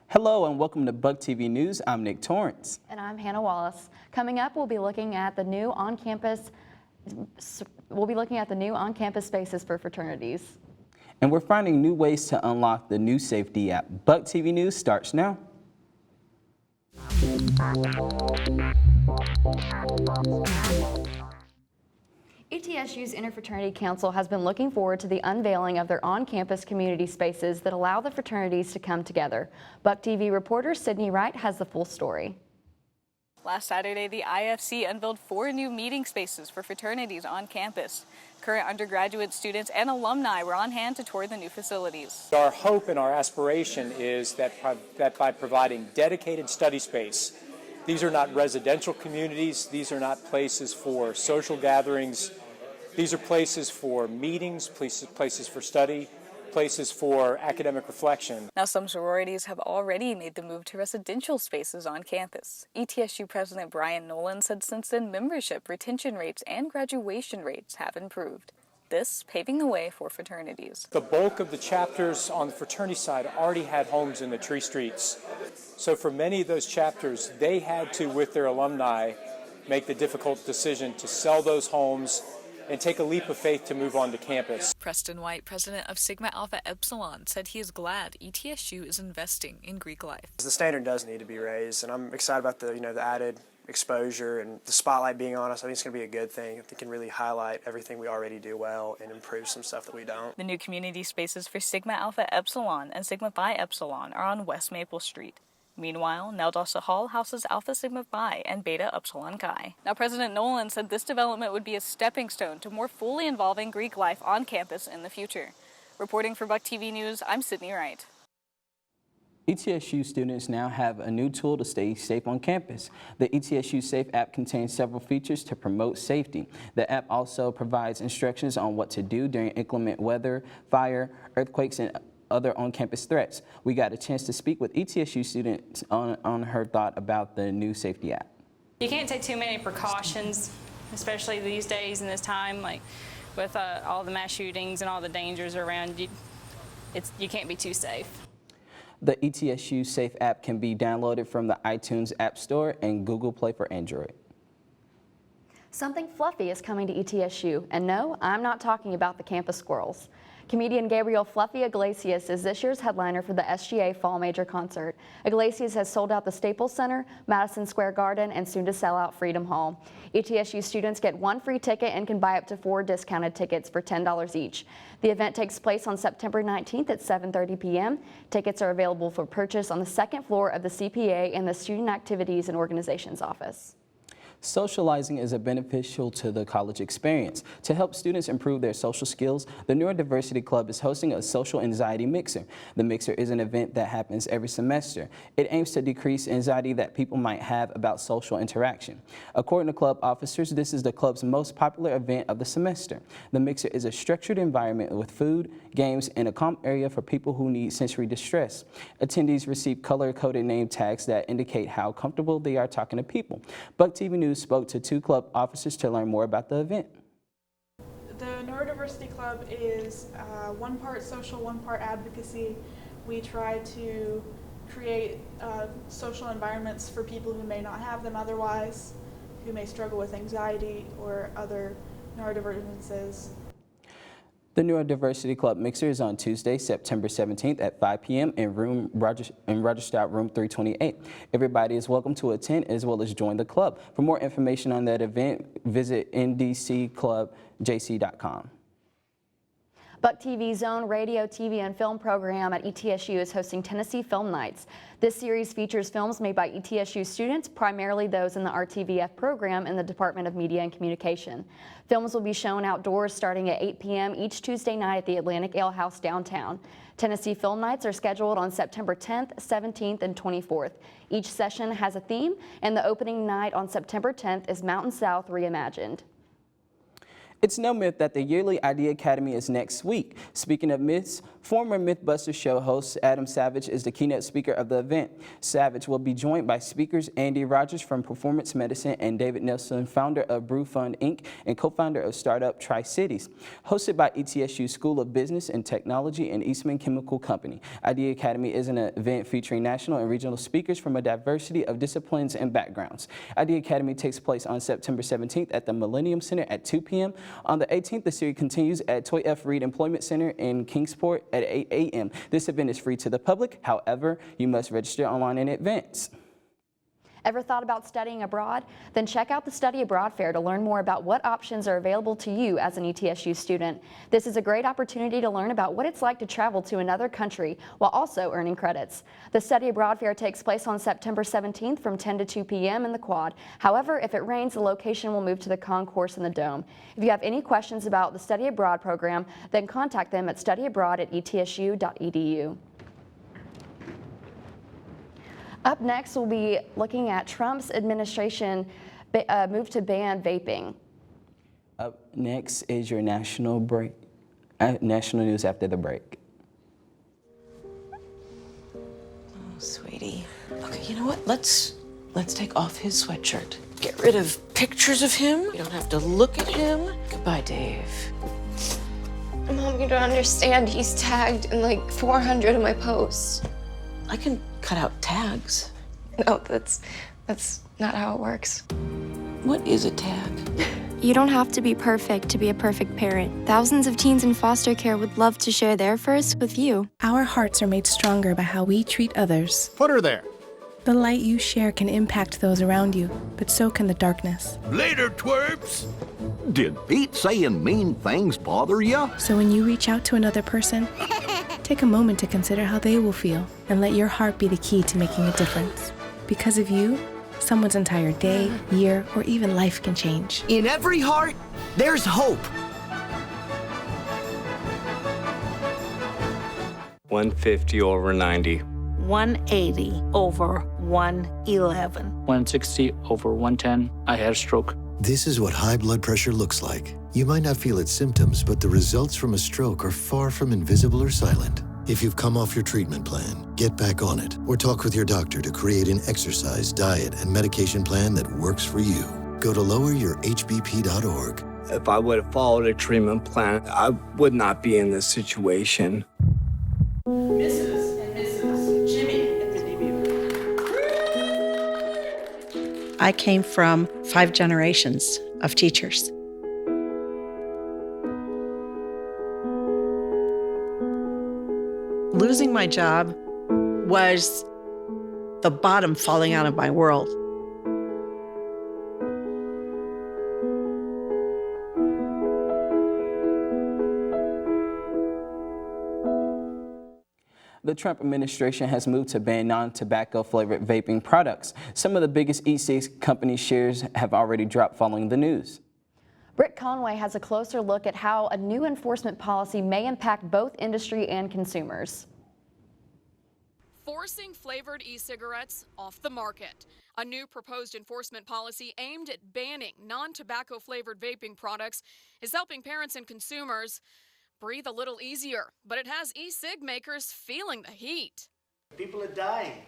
Hello and welcome to BucTV News. I'm Nick Torrance. And I'm Hannah Wallace. Coming up, we'll be looking at the new on-campus spaces for fraternities. And we're finding new ways to unlock the new safety app. BucTV News starts now. ETSU's Interfraternity Council has been looking forward to the unveiling of their on-campus community spaces that allow the fraternities to come together. BucTV reporter Sydney Wright has the full story. Last Saturday, the IFC unveiled 4 new meeting spaces for fraternities on campus. Current undergraduate students and alumni were on hand to tour the new facilities. Our hope and our aspiration is that by providing dedicated study space, these are not residential communities, these are not places for social gatherings, these are places for meetings, places for study, places for academic reflection. Now, some sororities have already made the move to residential spaces on campus. ETSU President Brian Nolan said since then, membership, retention rates, and graduation rates have improved. This paving the way for fraternities. The bulk of the chapters on the fraternity side already had homes in the Tree Streets. So for many of those chapters, they had to, with their alumni, make the difficult decision to sell those homes and take a leap of faith to move on to campus. Preston White, president of Sigma Alpha Epsilon, said he is glad ETSU is investing in Greek life. The standard does need to be raised, and I'm excited about the added exposure and the spotlight being on us. I think it's going to be a good thing if they can really highlight everything we already do well and improve some stuff that we don't. The new community spaces for Sigma Alpha Epsilon and Sigma Phi Epsilon are on West Maple Street. Meanwhile, Neldosa Hall houses Alpha Sigma Phi and Beta Upsilon Chi. Now, President Nolan said this development would be a stepping stone to more fully involving Greek life on campus in the future. Reporting for BucTV News, I'm Sydney Wright. ETSU students now have a new tool to stay safe on campus. The ETSU Safe app contains several features to promote safety. The app also provides instructions on what to do during inclement weather, fire, earthquakes, and other on-campus threats. We got a chance to speak with ETSU students on her thought about the new safety app. You can't take too many precautions, especially these days in this time, like with all the mass shootings and all the dangers around you. You can't be too safe. The ETSU Safe app can be downloaded from the iTunes App Store and Google Play for Android. Something fluffy is coming to ETSU, and no, I'm not talking about the campus squirrels. Comedian Gabriel Fluffy Iglesias is this year's headliner for the SGA Fall Major Concert. Iglesias has sold out the Staples Center, Madison Square Garden, and soon to sell out Freedom Hall. ETSU students get 1 free ticket and can buy up to 4 discounted tickets for $10 each. The event takes place on September 19th at 7:30 p.m. Tickets are available for purchase on the 2nd floor of the CPA and the Student Activities and Organizations office. Socializing is beneficial to the college experience. To help students improve their social skills, the Neurodiversity Club is hosting a social anxiety mixer. The mixer is an event that happens every semester. It aims to decrease anxiety that people might have about social interaction. According to club officers, this is the club's most popular event of the semester. The mixer is a structured environment with food, games, and a calm area for people who need sensory distress. Attendees receive color-coded name tags that indicate how comfortable they are talking to people. BucTV News spoke to 2 club officers to learn more about the event. The Neurodiversity Club is 1 part social, 1 part advocacy. We try to create social environments for people who may not have them otherwise, who may struggle with anxiety or other neurodivergences. The Neurodiversity Club Mixer is on Tuesday, September 17th at 5 p.m. in Roger Stout Room 328. Everybody is welcome to attend as well as join the club. For more information on that event, visit ndcclubjc.com. BucTV's own radio, TV, and film program at ETSU is hosting Tennessee Film Nights. This series features films made by ETSU students, primarily those in the RTVF program in the Department of Media and Communication. Films will be shown outdoors starting at 8 p.m. each Tuesday night at the Atlantic Ale House downtown. Tennessee Film Nights are scheduled on September 10th, 17th, and 24th. Each session has a theme, and the opening night on September 10th is Mountain South Reimagined. It's no myth that the yearly Idea Academy is next week. Speaking of myths, former Mythbusters show host Adam Savage is the keynote speaker of the event. Savage will be joined by speakers Andy Rogers from Performance Medicine and David Nelson, founder of Brew Fund Inc. and co-founder of startup Tri-Cities. Hosted by ETSU School of Business and Technology and Eastman Chemical Company, Idea Academy is an event featuring national and regional speakers from a diversity of disciplines and backgrounds. Idea Academy takes place on September 17th at the Millennium Center at 2 p.m. On the 18th, the series continues at Toy F. Reed Employment Center in Kingsport at 8 a.m. This event is free to the public. However, you must register online in advance. Ever thought about studying abroad? Then check out the Study Abroad Fair to learn more about what options are available to you as an ETSU student. This is a great opportunity to learn about what it's like to travel to another country while also earning credits. The Study Abroad Fair takes place on September 17th from 10 to 2 p.m. in the Quad. However, if it rains, the location will move to the concourse in the Dome. If you have any questions about the Study Abroad program, then contact them at studyabroad@etsu.edu. Up next, we'll be looking at Trump's administration move to ban vaping. Up next is your national news after the break. Oh, sweetie. Okay, you know what? Let's take off his sweatshirt. Get rid of pictures of him. You don't have to look at him. Goodbye, Dave. Mom, you don't understand. He's tagged in like 400 of my posts. I can cut out tags. No, that's not how it works. What is a tag? You don't have to be perfect to be a perfect parent. Thousands of teens in foster care would love to share their first with you. Our hearts are made stronger by how we treat others. Put her there. The light you share can impact those around you, but so can the darkness. Later, twerps. Did Pete saying mean things bother you? So when you reach out to another person, take a moment to consider how they will feel and let your heart be the key to making a difference. Because of you, someone's entire day, year, or even life can change. In every heart, there's hope. 150 over 90. 180 over 111. 160 over 110. I had a stroke. This is what high blood pressure looks like. You might not feel its symptoms, but the results from a stroke are far from invisible or silent. If you've come off your treatment plan, get back on it or talk with your doctor to create an exercise, diet, and medication plan that works for you. Go to loweryourhbp.org. If I would have followed a treatment plan, I would not be in this situation. Mrs. and Mrs. Jimmy at the DB. I came from 5 generations of teachers. Losing my job was the bottom falling out of my world. The Trump administration has moved to ban non-tobacco flavored vaping products. Some of the biggest e-cigs company shares have already dropped following the news. Britt Conway has a closer look at how a new enforcement policy may impact both industry and consumers. Forcing flavored e-cigarettes off the market. A new proposed enforcement policy aimed at banning non-tobacco flavored vaping products is helping parents and consumers breathe a little easier, but it has e-cig makers feeling the heat. People are dying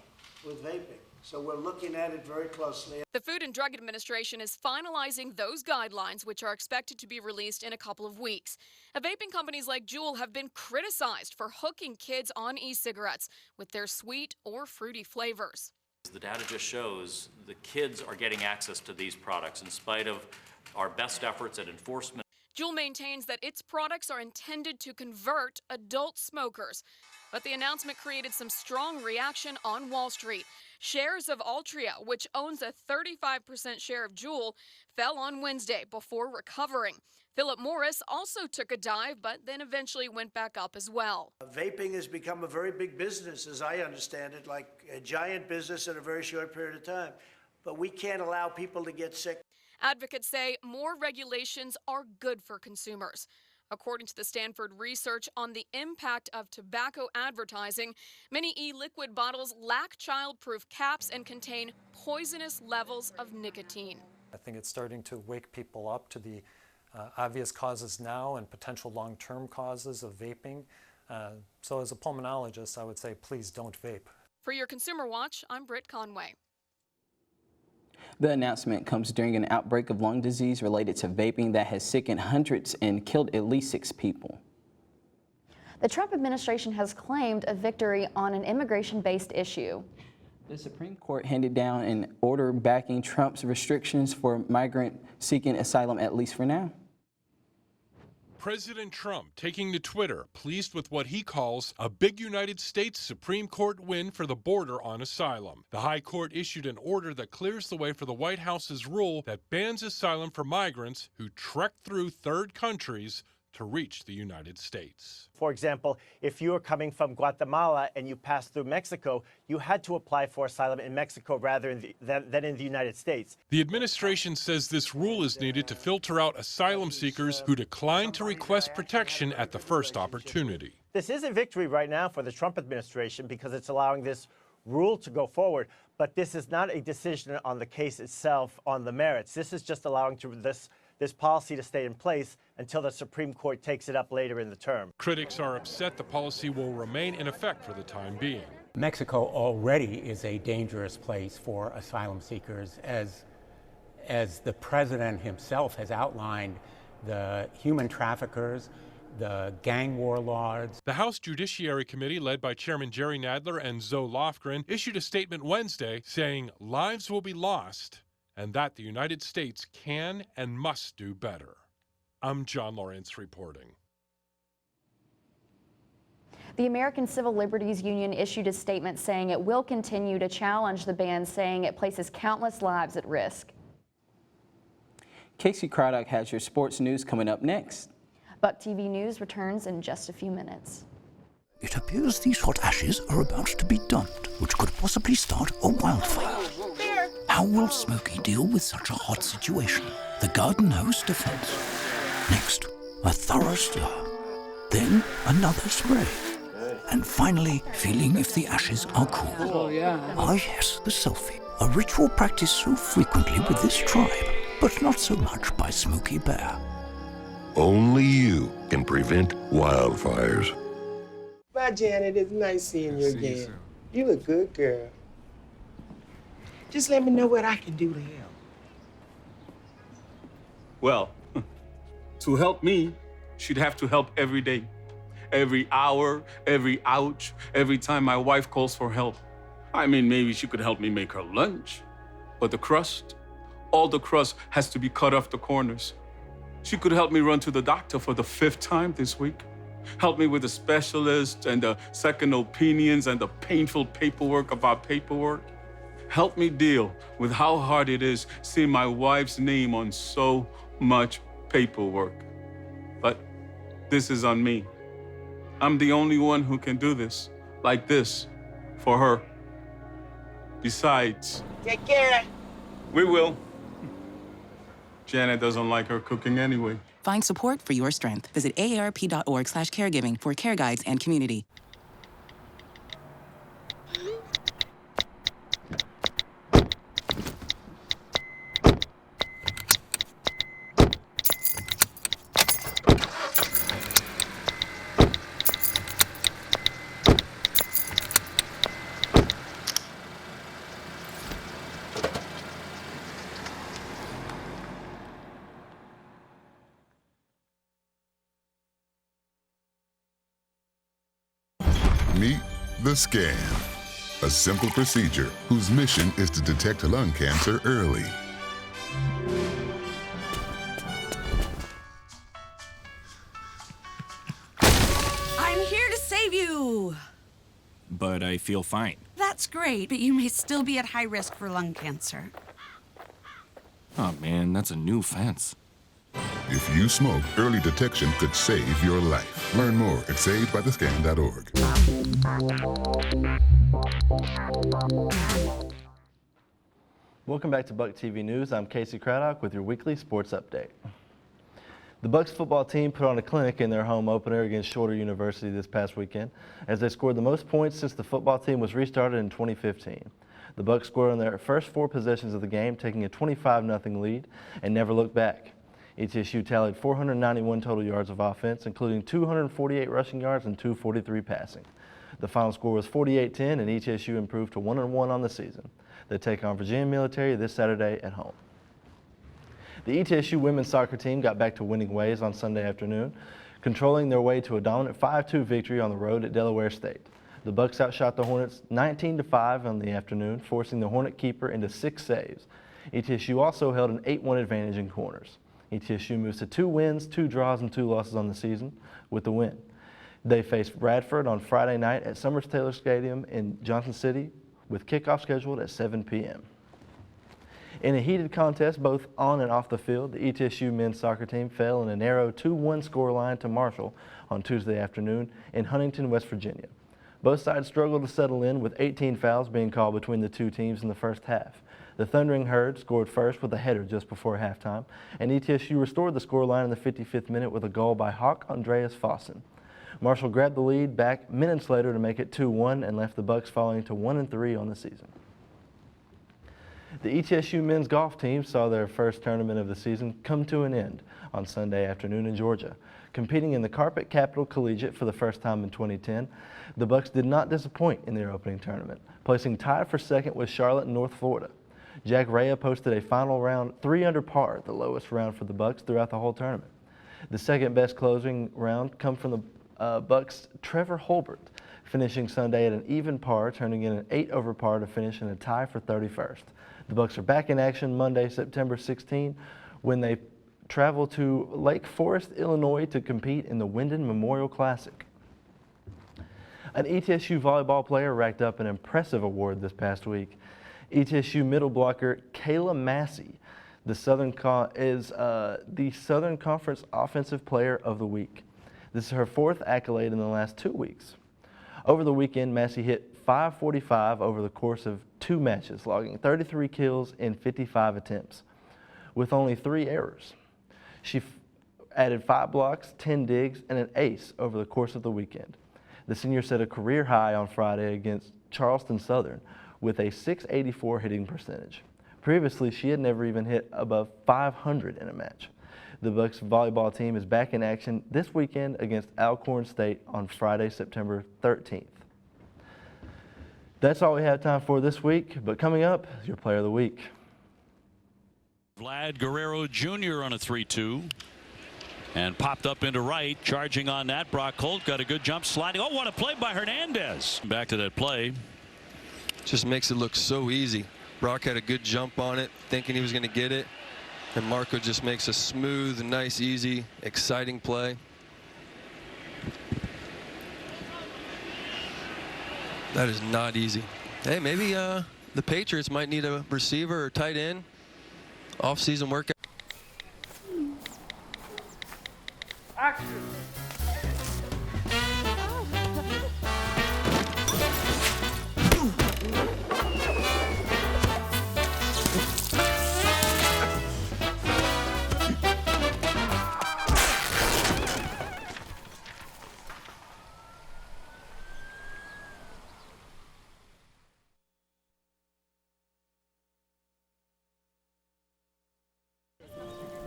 with vaping, so we're looking at it very closely. The Food and Drug Administration is finalizing those guidelines, which are expected to be released in a couple of weeks. Vaping companies like Juul have been criticized for hooking kids on e-cigarettes with their sweet or fruity flavors. The data just shows the kids are getting access to these products in spite of our best efforts at enforcement. Juul maintains that its products are intended to convert adult smokers, but the announcement created some strong reaction on Wall Street. Shares of Altria, which owns a 35% share of Juul, fell on Wednesday before recovering. Philip Morris also took a dive, but then eventually went back up as well. Vaping has become a very big business, as I understand it, like a giant business in a very short period of time. But we can't allow people to get sick. Advocates say more regulations are good for consumers. According to the Stanford research on the impact of tobacco advertising, many e-liquid bottles lack child-proof caps and contain poisonous levels of nicotine. I think it's starting to wake people up to the obvious causes now and potential long-term causes of vaping. So as a pulmonologist, I would say please don't vape. For your Consumer Watch, I'm Britt Conway. The announcement comes during an outbreak of lung disease related to vaping that has sickened hundreds and killed at least 6 people. The Trump administration has claimed a victory on an immigration-based issue. The Supreme Court handed down an order backing Trump's restrictions for migrants seeking asylum, at least for now. President Trump taking to Twitter, pleased with what he calls a big United States Supreme Court win for the border on asylum. The High Court issued an order that clears the way for the White House's rule that bans asylum for migrants who trek through third countries to reach the United States. For example, if you were coming from Guatemala and you passed through Mexico, you had to apply for asylum in Mexico rather than in the United States. The administration says this rule is needed to filter out asylum seekers who decline to request protection at the first opportunity. This is a victory right now for the Trump administration because it's allowing this rule to go forward, but this is not a decision on the case itself on the merits. This is just allowing this policy to stay in place until the Supreme Court takes it up later in the term. Critics are upset the policy will remain in effect for the time being. Mexico already is a dangerous place for asylum seekers, as the president himself has outlined. The human traffickers, the gang warlords. The House Judiciary Committee, led by Chairman Jerry Nadler and Zoe Lofgren, issued a statement Wednesday saying lives will be lost and that the United States can and must do better. I'm John Lawrence reporting. The American Civil Liberties Union issued a statement saying it will continue to challenge the ban, saying it places countless lives at risk. Casey Craddock has your sports news coming up next. BucTV News returns in just a few minutes. It appears these hot ashes are about to be dumped, which could possibly start a wildfire. How will Smokey deal with such a hot situation? The garden hose defense. Next, a thorough stir. Then another spray. And finally, feeling if the ashes are cool. Oh, yeah. Ah, yes, the selfie. A ritual practiced so frequently with this tribe, but not so much by Smokey Bear. Only you can prevent wildfires. Bye, Janet. It's nice seeing you again. You a good girl. Just let me know what I can do to help. Well, to help me, she'd have to help every day. Every hour, every ouch, every time my wife calls for help. I mean, maybe she could help me make her lunch. But the crust, all the crust has to be cut off the corners. She could help me run to the doctor for the 5th time this week. Help me with the specialist and the second opinions and the painful paperwork about paperwork. Help me deal with how hard it is seeing my wife's name on so much paperwork. But this is on me. I'm the only one who can do this, like this, for her. Besides, take care. We will. Janet doesn't like her cooking anyway. Find support for your strength. Visit aarp.org/caregiving for care guides and community. Meet the scan, a simple procedure whose mission is to detect lung cancer early. I'm here to save you. But I feel fine. That's great, but you may still be at high risk for lung cancer. Oh man, that's a new fence. If you smoke, early detection could save your life. Learn more at savedbythescan.org. Welcome back to BucTV News. I'm Casey Craddock with your weekly sports update. The Bucs football team put on a clinic in their home opener against Shorter University this past weekend as they scored the most points since the football team was restarted in 2015. The Bucs scored on their first 4 possessions of the game, taking a 25-0 lead, and never looked back. ETSU tallied 491 total yards of offense, including 248 rushing yards and 243 passing. The final score was 48-10, and ETSU improved to 1-1 on the season. They take on Virginia Military this Saturday at home. The ETSU women's soccer team got back to winning ways on Sunday afternoon, controlling their way to a dominant 5-2 victory on the road at Delaware State. The Bucs outshot the Hornets 19-5 on the afternoon, forcing the Hornet keeper into 6 saves. ETSU also held an 8-1 advantage in corners. ETSU moves to 2 wins, 2 draws, and 2 losses on the season with the win. They face Bradford on Friday night at Summers Taylor Stadium in Johnson City, with kickoff scheduled at 7 p.m. In a heated contest both on and off the field, the ETSU men's soccer team fell in a narrow 2-1 scoreline to Marshall on Tuesday afternoon in Huntington, West Virginia. Both sides struggled to settle in, with 18 fouls being called between the 2 teams in the first half. The Thundering Herd scored first with a header just before halftime, and ETSU restored the scoreline in the 55th minute with a goal by Hawk Andreas Fossen. Marshall grabbed the lead back minutes later to make it 2-1 and left the Bucs falling to 1-3 on the season. The ETSU men's golf team saw their first tournament of the season come to an end on Sunday afternoon in Georgia. Competing in the Carpet Capital Collegiate for the first time in 2010, the Bucs did not disappoint in their opening tournament, placing tied for second with Charlotte and North Florida. Jack Rea posted a final round 3 under par, the lowest round for the Bucs throughout the whole tournament. The second best closing round come from the Bucs' Trevor Holbert, finishing Sunday at an even par, turning in an 8 over par to finish in a tie for 31st. The Bucs are back in action Monday, September 16, when they travel to Lake Forest, Illinois to compete in the Wyndon Memorial Classic. An ETSU volleyball player racked up an impressive award this past week. ETSU middle blocker Kayla Massey is the Southern Conference Offensive Player of the Week. This is her 4th accolade in the last 2 weeks. Over the weekend, Massey hit .545 over the course of 2 matches, logging 33 kills in 55 attempts, with only 3 errors. She added 5 blocks, 10 digs, and an ace over the course of the weekend. The senior set a career high on Friday against Charleston Southern with a .684 hitting percentage. Previously, she had never even hit above .500 in a match. The Bucs volleyball team is back in action this weekend against Alcorn State on Friday, September 13th. That's all we have time for this week, but coming up is your Player of the Week. Vlad Guerrero Jr. on a 3-2 and popped up into right, charging on that. Brock Holt got a good jump, sliding. Oh, what a play by Hernandez. Back to that play. Just makes it look so easy. Brock had a good jump on it, thinking he was going to get it, and Marco just makes a smooth, nice, easy, exciting play. That is not easy. Hey, maybe the Patriots might need a receiver or tight end. Off-season workout. Action.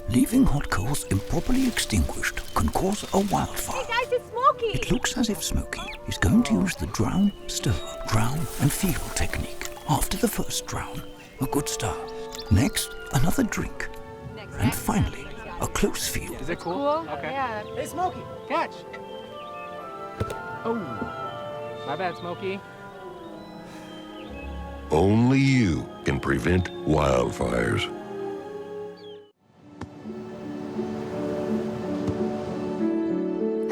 Leaving hot coals improperly extinguished can cause a wildfire. Hey guys, it's Smokey! It looks as if Smokey is going to use the drown, stir, drown, and feel technique. After the first drown, a good start. Next, another drink. And finally, a close feel. Is it cool? Okay. Yeah. Hey Smokey, catch! Oh, my bad, Smokey. Only you can prevent wildfires.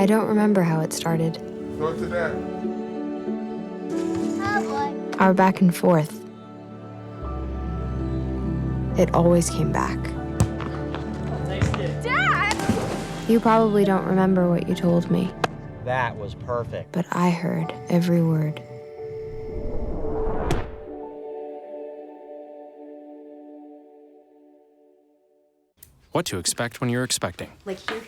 I don't remember how it started. Go to that. Our back and forth. It always came back. Dad! You probably don't remember what you told me, That was perfect. but I heard every word. What to expect when you're expecting Like here.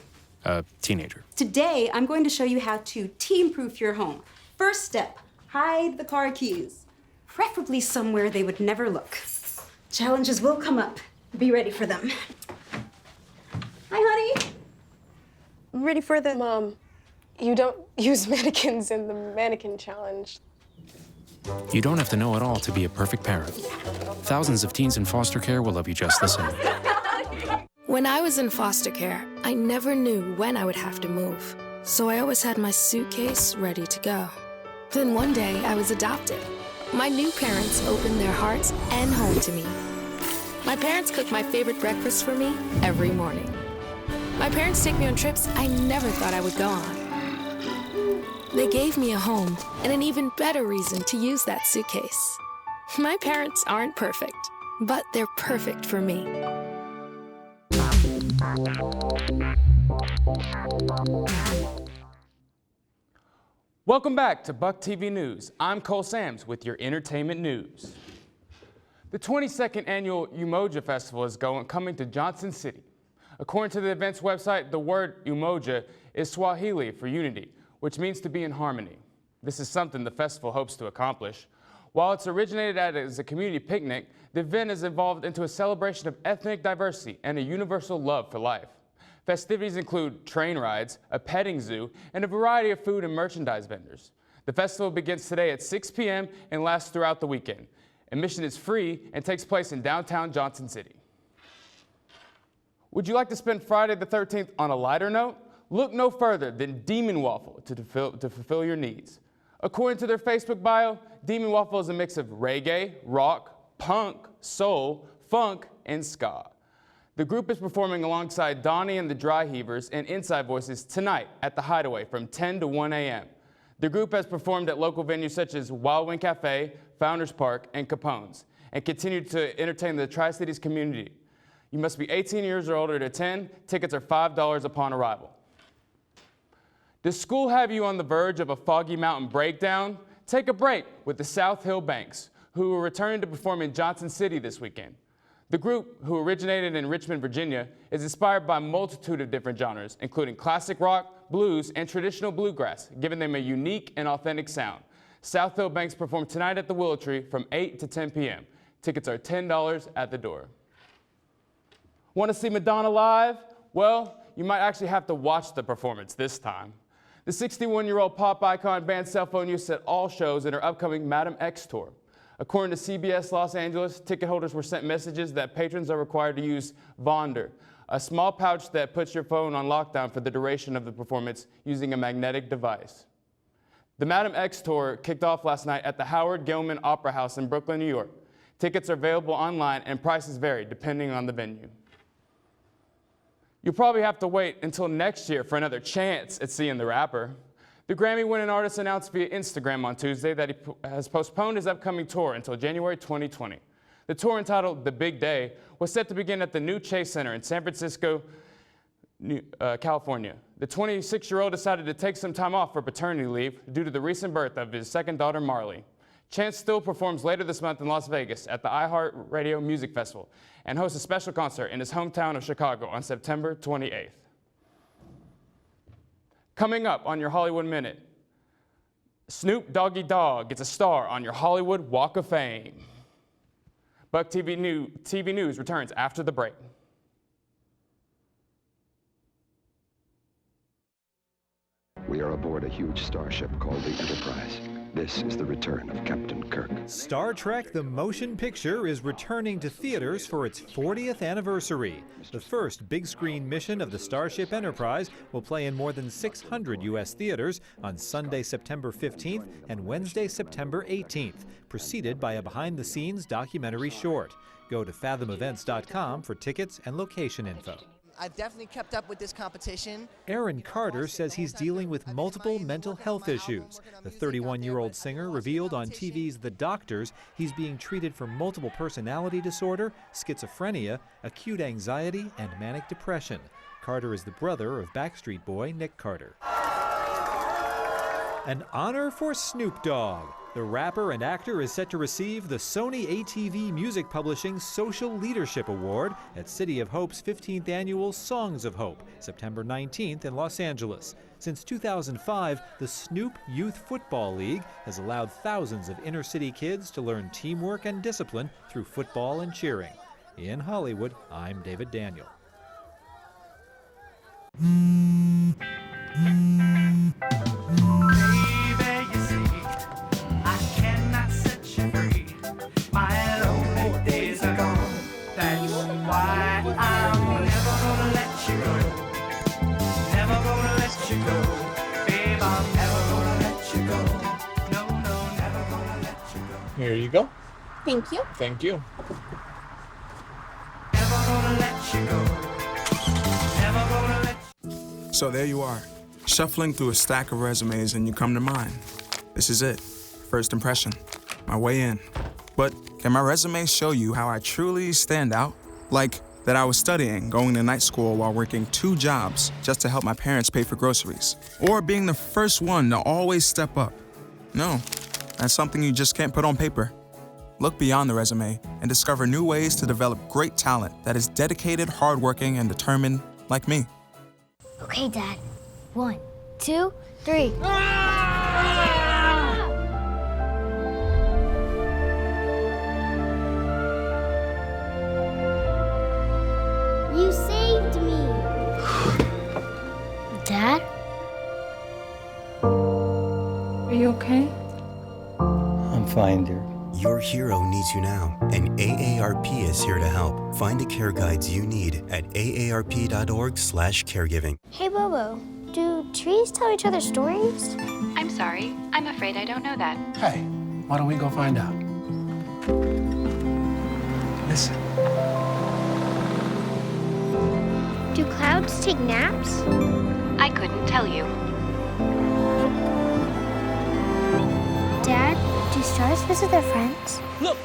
a teenager. Today, I'm going to show you how to teen-proof your home. First step, hide the car keys. Preferably somewhere they would never look. Challenges will come up. Be ready for them. Hi, honey. Ready for the... Mom, you don't use mannequins in the mannequin challenge. You don't have to know it all to be a perfect parent. Thousands of teens in foster care will love you just the same. When I was in foster care, I never knew when I would have to move. So I always had my suitcase ready to go. Then one day, I was adopted. My new parents opened their hearts and home to me. My parents cook my favorite breakfast for me every morning. My parents take me on trips I never thought I would go on. They gave me a home and an even better reason to use that suitcase. My parents aren't perfect, but they're perfect for me. Welcome back to BucTV News. I'm Cole Sams with your entertainment news. The 22nd annual Umoja Festival is coming to Johnson City. According to the event's website, the word Umoja is Swahili for unity, which means to be in harmony. This is something the festival hopes to accomplish. While it's originated as a community picnic, the event has evolved into a celebration of ethnic diversity and a universal love for life. Festivities include train rides, a petting zoo, and a variety of food and merchandise vendors. The festival begins today at 6 p.m. and lasts throughout the weekend. Admission is free and takes place in downtown Johnson City. Would you like to spend Friday the 13th on a lighter note? Look no further than Demon Waffle to fulfill your needs. According to their Facebook bio, Demon Waffle is a mix of reggae, rock, punk, soul, funk, and ska. The group is performing alongside Donnie and the Dry Heavers and Inside Voices tonight at the Hideaway from 10 to 1 a.m. The group has performed at local venues such as Wild Wing Cafe, Founders Park, and Capone's, and continued to entertain the Tri-Cities community. You must be 18 years or older to attend. Tickets are $5 upon arrival. Does school have you on the verge of a Foggy Mountain breakdown? Take a break with the South Hill Banks, who are returning to perform in Johnson City this weekend. The group, who originated in Richmond, Virginia, is inspired by a multitude of different genres, including classic rock, blues, and traditional bluegrass, giving them a unique and authentic sound. South Hill Banks perform tonight at the Willow Tree from 8 to 10 p.m. Tickets are $10 at the door. Want to see Madonna live? Well, you might actually have to watch the performance this time. The 61-year-old pop icon banned cell phone use at all shows in her upcoming Madam X tour. According to CBS Los Angeles, ticket holders were sent messages that patrons are required to use Vonder, a small pouch that puts your phone on lockdown for the duration of the performance using a magnetic device. The Madam X tour kicked off last night at the Howard Gilman Opera House in Brooklyn, New York. Tickets are available online and prices vary depending on the venue. You'll probably have to wait until next year for another chance at seeing the rapper. The Grammy-winning artist announced via Instagram on Tuesday that he has postponed his upcoming tour until January 2020. The tour, entitled The Big Day, was set to begin at the new Chase Center in San Francisco, California. The 26-year-old decided to take some time off for paternity leave due to the recent birth of his second daughter, Marley. Chance still performs later this month in Las Vegas at the iHeartRadio Music Festival and hosts a special concert in his hometown of Chicago on September 28th. Coming up on your Hollywood Minute, Snoop Doggy Dogg gets a star on your Hollywood Walk of Fame. BucTV News returns after the break. We are aboard a huge starship called the Enterprise. This is the return of Captain Kirk. Star Trek the Motion Picture is returning to theaters for its 40th anniversary. The first big screen mission of the Starship Enterprise will play in more than 600 U.S. theaters on Sunday, September 15th and Wednesday, September 18th, preceded by a behind-the-scenes documentary short. Go to fathomevents.com for tickets and location info. I've definitely kept up with this competition. Aaron Carter says he's dealing with multiple mental health issues. The 31-year-old singer revealed on TV's The Doctors he's being treated for multiple personality disorder, schizophrenia, acute anxiety, and manic depression. Carter is the brother of Backstreet Boy Nick Carter. An honor for Snoop Dogg. The rapper and actor is set to receive the Sony ATV Music Publishing Social Leadership Award at City of Hope's 15th annual Songs of Hope, September 19th in Los Angeles. Since 2005, the Snoop Youth Football League has allowed thousands of inner-city kids to learn teamwork and discipline through football and cheering. In Hollywood, I'm David Daniel. Here you go. Thank you. Thank you. So there you are, shuffling through a stack of resumes and you come to mine. This is it, first impression, my way in. But can my resume show you how I truly stand out? Like that I was studying, going to night school while working 2 jobs just to help my parents pay for groceries. Or being the first one to always step up. No, that's something you just can't put on paper. Look beyond the resume and discover new ways to develop great talent that is dedicated, hardworking, and determined like me. Okay, Dad. 1, 2, 3. You saved me. Dad? Are you okay? I'm fine, dear. Your hero needs you now, and AARP is here to help. Find the care guides you need at aarp.org/caregiving. Hey, Bobo. Do trees tell each other stories? I'm sorry. I'm afraid I don't know that. Hey, why don't we go find out? Listen. Do clouds take naps? I couldn't tell you. Dad, do stars visit their friends? Look!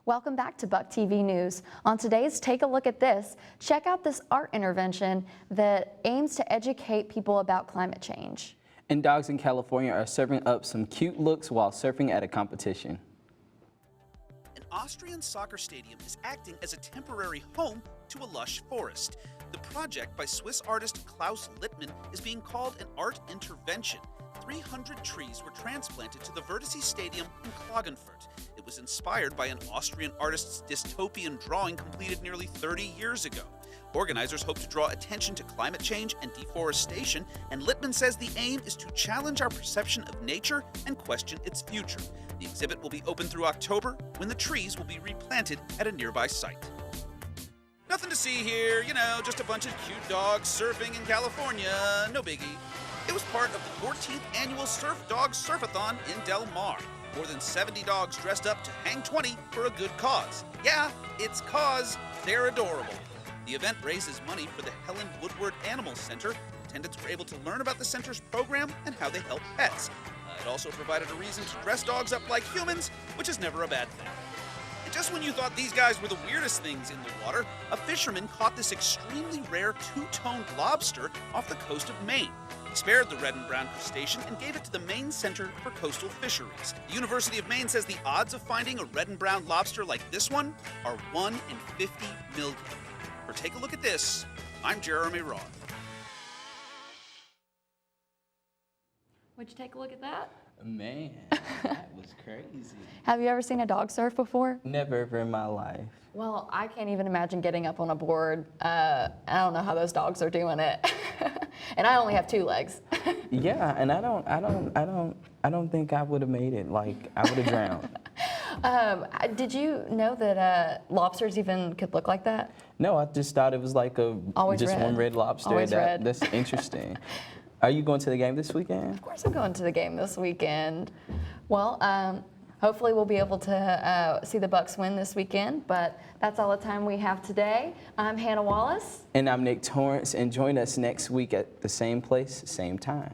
Welcome back to BucTV News. On today's Take a Look at This, check out this art intervention that aims to educate people about climate change. And dogs in California are serving up some cute looks while surfing at a competition. An Austrian soccer stadium is acting as a temporary home to a lush forest. The project by Swiss artist Klaus Littmann is being called an art intervention. 300 trees were transplanted to the Vertice Stadium in Klagenfurt. It was inspired by an Austrian artist's dystopian drawing completed nearly 30 years ago. Organizers hope to draw attention to climate change and deforestation, and Littmann says the aim is to challenge our perception of nature and question its future. The exhibit will be open through October, when the trees will be replanted at a nearby site. Nothing to see here, just a bunch of cute dogs surfing in California, no biggie. It was part of the 14th annual Surf Dog Surfathon in Del Mar. More than 70 dogs dressed up to hang 20 for a good cause. Yeah, it's cause they're adorable. The event raises money for the Helen Woodward Animal Center. Attendants were able to learn about the center's program and how they help pets. It also provided a reason to dress dogs up like humans, which is never a bad thing. And just when you thought these guys were the weirdest things in the water, a fisherman caught this extremely rare two-toned lobster off the coast of Maine. He spared the red and brown crustacean and gave it to the Maine Center for Coastal Fisheries. The University of Maine says the odds of finding a red and brown lobster like this one are 1 in 50 million. For Take a Look at This, I'm Jeremy Roth. Would you take a look at that? Man, that was crazy. Have you ever seen a dog surf before? Never ever in my life. Well, I can't even imagine getting up on a board. I don't know how those dogs are doing it. And I only have 2 legs. Yeah, and I don't think I would have made it. Like, I would have drowned. Did you know that lobsters even could look like that? No, I just thought it was like one red lobster. Always red. That's interesting. Are you going to the game this weekend? Of course I'm going to the game this weekend. Well, Hopefully we'll be able to see the Bucks win this weekend, but that's all the time we have today. I'm Hannah Wallace. And I'm Nick Torrance, and join us next week at the same place, same time.